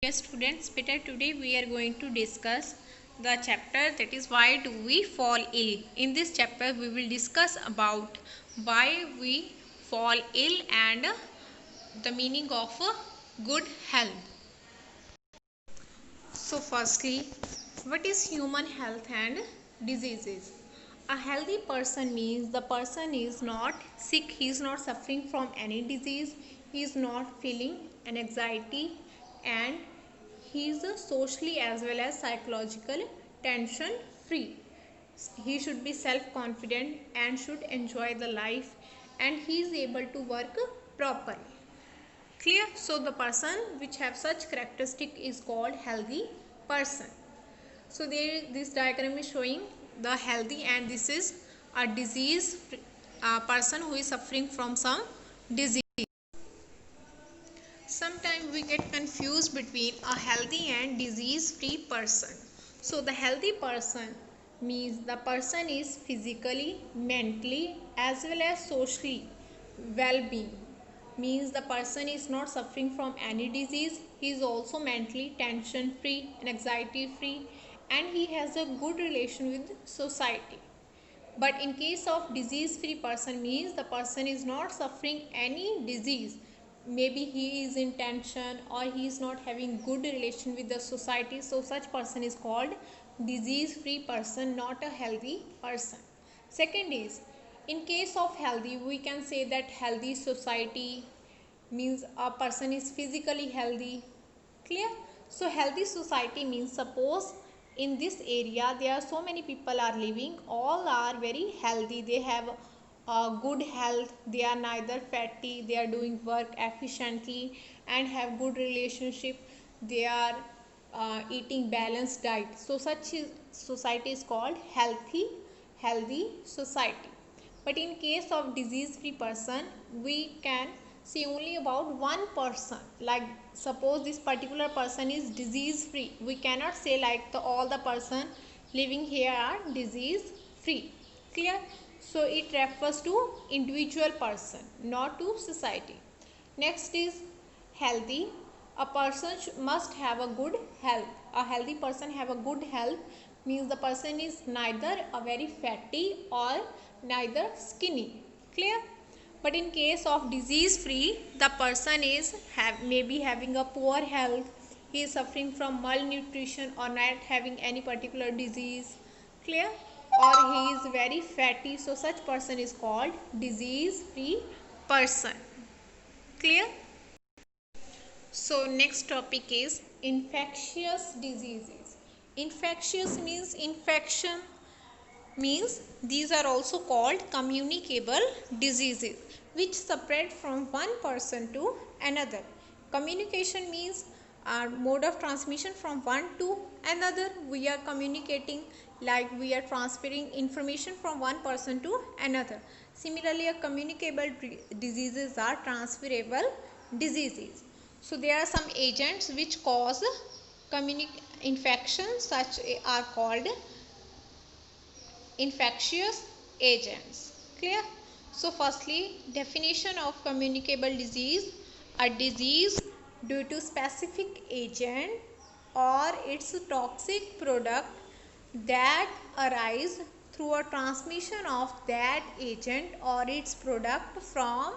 Dear students, better today we are going to discuss the chapter that is why do we fall ill. In this chapter we will discuss about why we fall ill and the meaning of good health. So firstly, what is human health and diseases? A healthy person means the person is not sick, he is not suffering from any disease, he is not feeling an anxiety, and he is socially as well as psychological tension free. He should be self confident and should enjoy the life, and he is able to work properly. Clear? So the person which have such characteristic is called healthy person. So there this diagram is showing the healthy, and this is a disease person who is suffering from some disease. Sometimes we get confused between a healthy and disease free person. So the healthy person means the person is physically, mentally as well as socially well-being. Means the person is not suffering from any disease, he is also mentally tension free and anxiety free, and he has a good relation with society. But in case of disease free person means the person is not suffering any disease, maybe he is in tension or he is not having good relation with the society, so such person is called disease free person, not a healthy person. Second is, in case of healthy we can say that healthy society means a person is physically healthy. Clear? So healthy society means, suppose in this area there are so many people are living, all are very healthy, they have good health, they are neither fatty, they are doing work efficiently and have good relationship, they are eating balanced diet. So such society is called healthy society. But in case of disease free person we can see only about one person, like suppose this particular person is disease free, we cannot say like all the person living here are disease free. Clear? So it refers to individual person, not to society. Next is healthy. A person must have a good health. A healthy person have a good health means the person is neither a very fatty or neither skinny. Clear? But in case of disease free, the person is maybe having a poor health, he is suffering from malnutrition or not having any particular disease. Clear? Or he is very fatty, so such person is called disease free person. Clear? So next topic is infectious diseases. Infectious means infection, means these are also called communicable diseases which spread from one person to another. Communication means mode of transmission from one to another. We are communicating, like we are transferring information from one person to another. Similarly, communicable diseases are transferable diseases. So there are some agents which cause infection, such are called infectious agents. Clear? So firstly, definition of communicable disease: a disease due to specific agent or its toxic product that arise through a transmission of that agent or its product from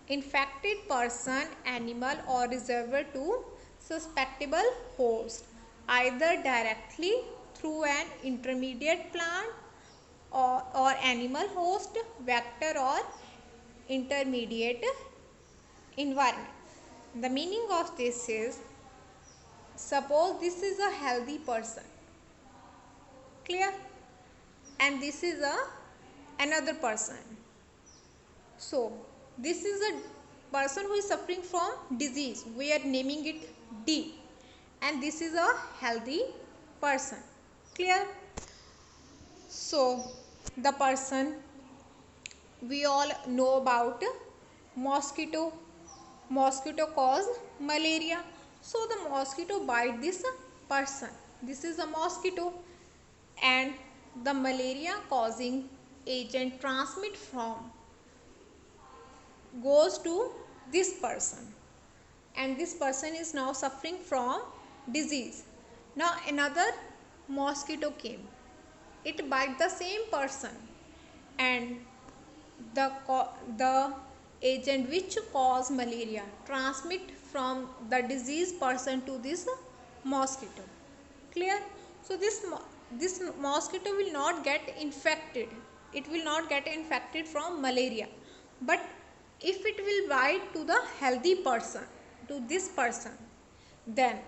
infected person, animal or reservoir to susceptible host, either directly through an intermediate plant or animal host, vector or intermediate environment. The meaning of this is, suppose this is a healthy person. Clear? And this is another person. So this is a person who is suffering from disease, we are naming it D, and this is a healthy person. Clear? So the person, we all know about mosquito. Mosquito cause malaria, so the mosquito bite this person, this is a mosquito, and the malaria causing agent transmit from goes to this person, and this person is now suffering from disease. Now another mosquito came. It bite the same person, and the agent which cause malaria transmit from the diseased person to this mosquito. Clear? So this mosquito will not get infected. It will not get infected from malaria. But if it will bite to the healthy person, to this person, then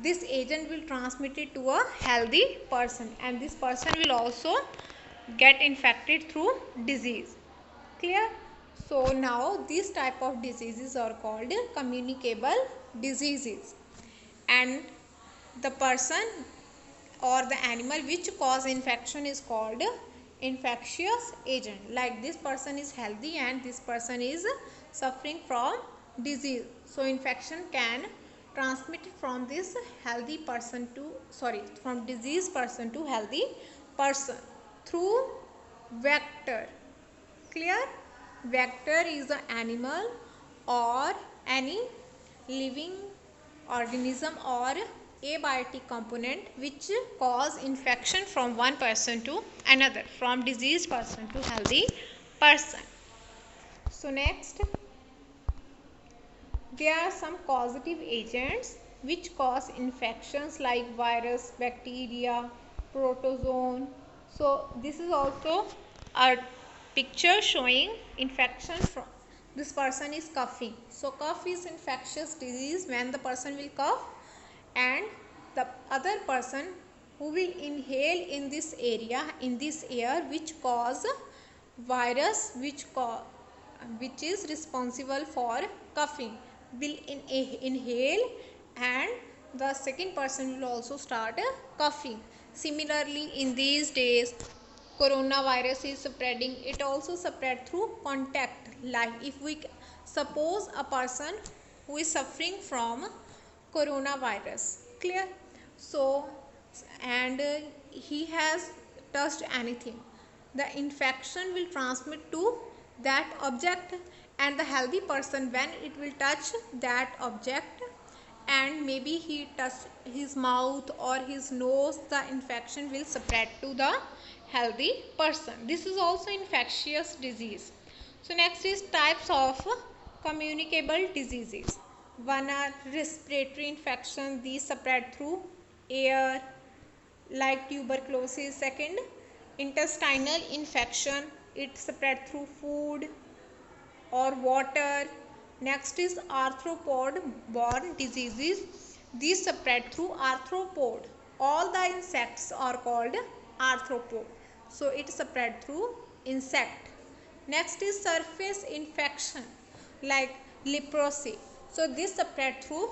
this agent will transmit it to a healthy person, and this person will also get infected through disease. Clear? So now these type of diseases are called communicable diseases, and the person or the animal which cause infection is called infectious agent. Like this person is healthy and this person is suffering from disease, so infection can transmit from this healthy person to from diseased person to healthy person through vector. Clear? Vector is an animal or any living organism or abiotic component which cause infection from one person to another, from diseased person to healthy person. So next, there are some causative agents which cause infections like virus, bacteria, protozoan. So this is also a picture showing infection from this person is coughing. So cough is infectious disease when the person will cough, and the other person who will inhale in this area, in this air, which cause virus which is responsible for coughing will inhale, and the second person will also start coughing. Similarly, in these days coronavirus is spreading. It also spread through contact. Like if we suppose a person who is suffering from coronavirus, clear? So and he has touched anything, the infection will transmit to that object, and the healthy person, when it will touch that object and maybe he touch his mouth or his nose, the infection will spread to the healthy person. This is also infectious disease. So next is types of communicable diseases. One are respiratory infection, these spread through air like tuberculosis. Second, intestinal infection, it spread through food or water. Next is arthropod borne diseases, these spread through arthropod. All the insects are called arthropod, so it spread through insect. Next is surface infection like leprosy, so this spread through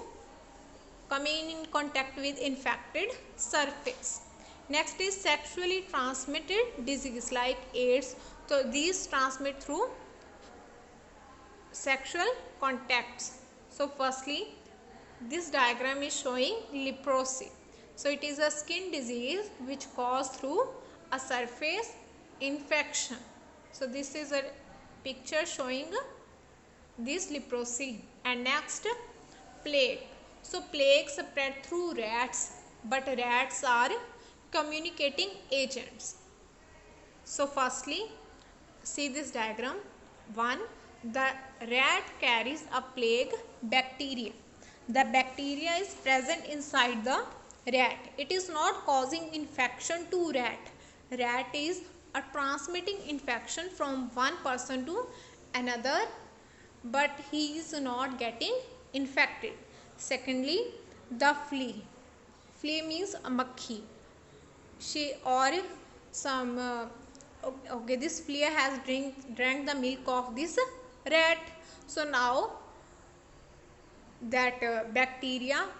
coming in contact with infected surface. Next is sexually transmitted disease like AIDS, so these transmit through sexual contacts. So firstly, this diagram is showing leprosy. So it is a skin disease which caused through a surface infection. So this is a picture showing this leprosy. And next, plague. So plague spread through rats, but rats are communicating agents. So firstly, see this diagram. 1. The rat carries a plague bacteria. The bacteria is present inside the rat. It is not causing infection to rat. Rat is transmitting infection from one person to another, but he is not getting infected. Secondly, the flea. Flea means a makhi. She or some okay, this flea has drank the milk of this rat. So now that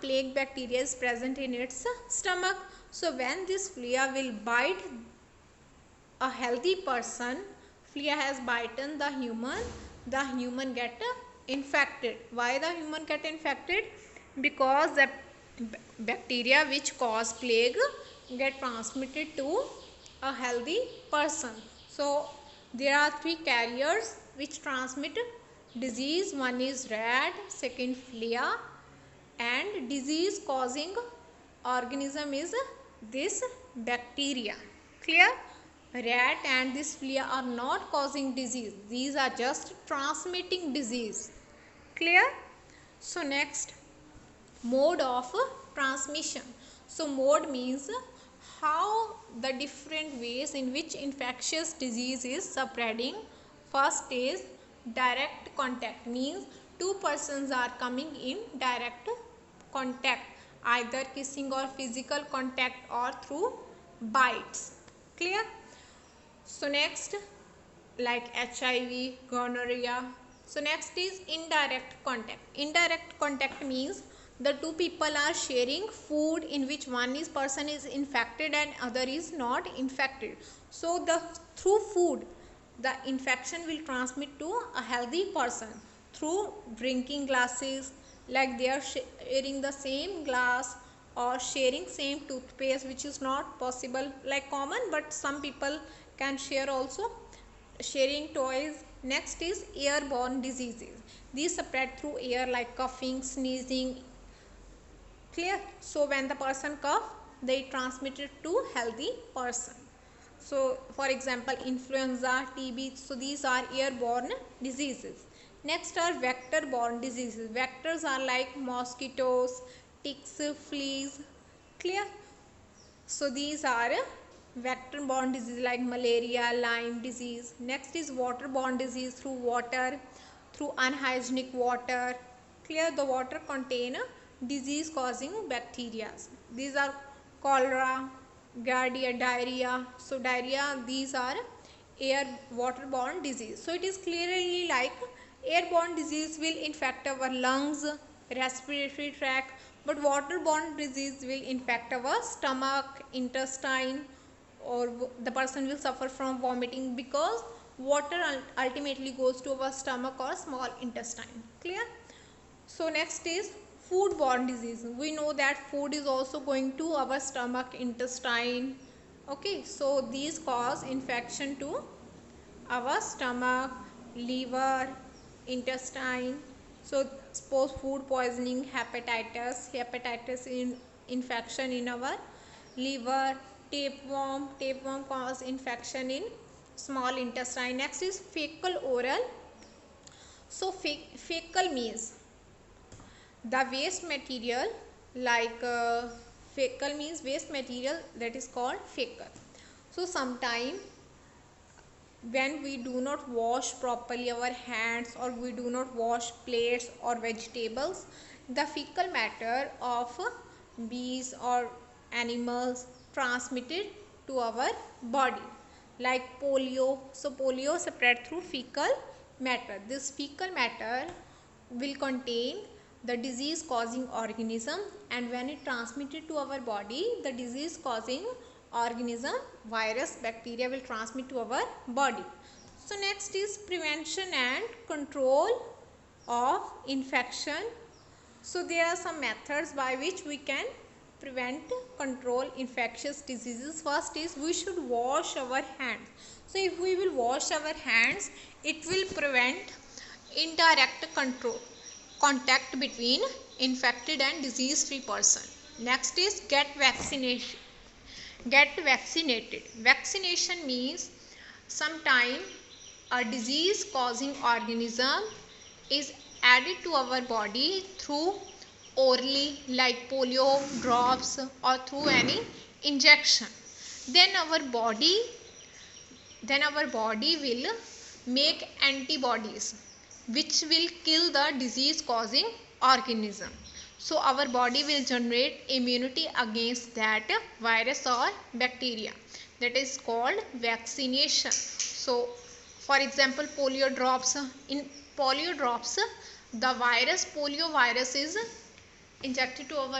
plague bacteria is present in its stomach. So when this flea will bite a healthy person, flea has bitten the human get infected. Why the human get infected? Because the bacteria which cause plague get transmitted to a healthy person. So there are 3 carriers which transmit disease. One is rat, second flea, and disease causing organism is this bacteria. Clear? Rat and this flea are not causing disease. These are just transmitting disease. Clear? So next, mode of transmission. So mode means how the different ways in which infectious disease is spreading. First is direct contact, means two persons are coming in direct contact, either kissing or physical contact or through bites. Clear? So next, like HIV, gonorrhea. So next is indirect contact. Indirect contact means the two people are sharing food in which one is person is infected and other is not infected. So through food the infection will transmit to a healthy person through drinking glasses, like they are sharing the same glass or sharing same toothpaste, which is not possible like common, but some people can share also, sharing toys. Next is airborne diseases. These spread through air like coughing, sneezing. Clear? So when the person cough, they transmit it to healthy person. So for example, influenza, TB. So these are airborne diseases. Next are vector-borne diseases. Vectors are like mosquitoes, ticks, fleas. Clear? So these are vector-borne disease like malaria, Lyme disease. Next is water-borne disease through water, through unhygienic water. Clear? The water contain disease-causing bacteria. These are cholera, giardia, diarrhea. So diarrhea, these are waterborne disease. So it is clearly like airborne disease will infect our lungs, respiratory tract, but waterborne disease will infect our stomach, intestine, or the person will suffer from vomiting because water ultimately goes to our stomach or small intestine. Clear? So next is foodborne disease. We know that food is also going to our stomach, intestine. Okay, so these cause infection to our stomach, liver, intestine. So suppose food poisoning, hepatitis in infection in our liver, tapeworm cause infection in small intestine. Next is fecal oral. So fecal means the waste material, like fecal means waste material, that is called fecal. So sometime when we do not wash properly our hands or we do not wash plates or vegetables, the fecal matter of bees or animals transmitted to our body, like polio. So polio spread through fecal matter. This fecal matter will contain the disease causing organism, and when it transmitted to our body, the disease causing organism, virus, bacteria will transmit to our body. So next is prevention and control of infection. So there are some methods by which we can prevent, control infectious diseases. First is we should wash our hands. So if we will wash our hands, it will prevent indirect contact between infected and disease free person. Next is get vaccinated. Vaccination means sometime a disease causing organism is added to our body through orally, like polio drops, or through any injection. Then our body will make antibodies which will kill the disease causing organism. So our body will generate immunity against that virus or bacteria. That is called vaccination. So for example, polio drops. In polio drops, the polio virus is injected to our